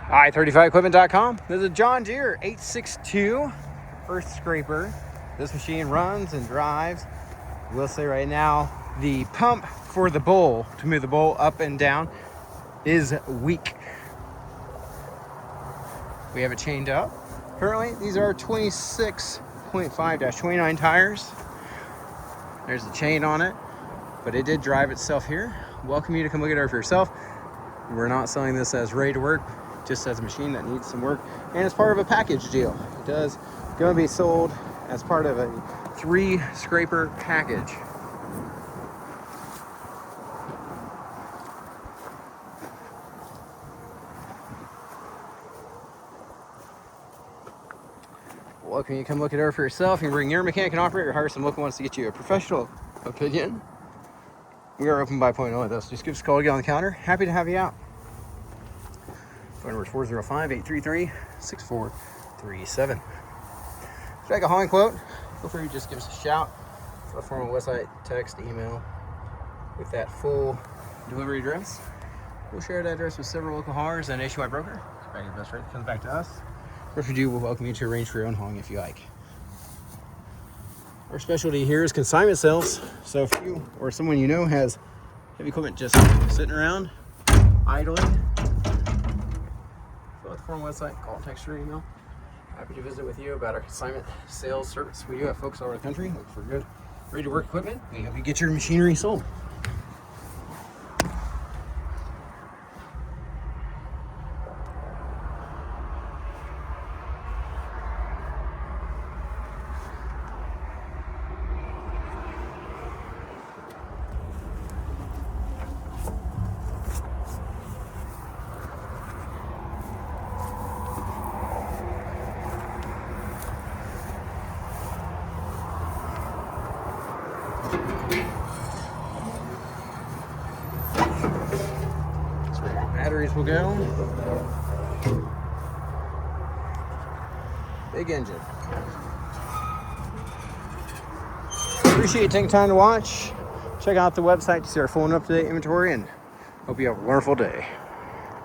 i35equipment.com. There's a John Deere 862 earth scraper. This machine runs and drives. I will say right now, the pump for the bowl to move the bowl up and down is weak. We have it chained up. Currently, these are 26.5-29 tires. There's the chain on it, but it did drive itself here. Welcome you to come look at it for yourself. We're not selling this as ready to work, just as a machine that needs some work, and it's part of a package deal. It does going to be sold as part of a 3 scraper package. Welcome you to come look at her for yourself. You can bring your mechanic and operator, hire some local ones to get you a professional opinion. We are open by appointment with us. Just give us a call to get on the counter. Happy to have you out. Phone number is 405-833-6437. If you like a hauling quote, feel free to just give us a shout. Fill out a form on the website, text, email with that full delivery address. We'll share that address with several local haulers and a nationwide broker. Back your best rate that comes back to us. Or if you do, we'll welcome you to arrange for your own hauling if you like. Our specialty here is consignment sales. So if you or someone you know has heavy equipment just sitting around, idling, fill out the form website, call, text, or email. Happy to visit with you about our consignment sales service. We do have folks all over the country looking for good, ready to work equipment. We help you get your machinery sold. That's where your batteries will go. Big engine. Appreciate you taking time to watch. Check out the website to see our full and up-to-date inventory, and hope you have a wonderful day.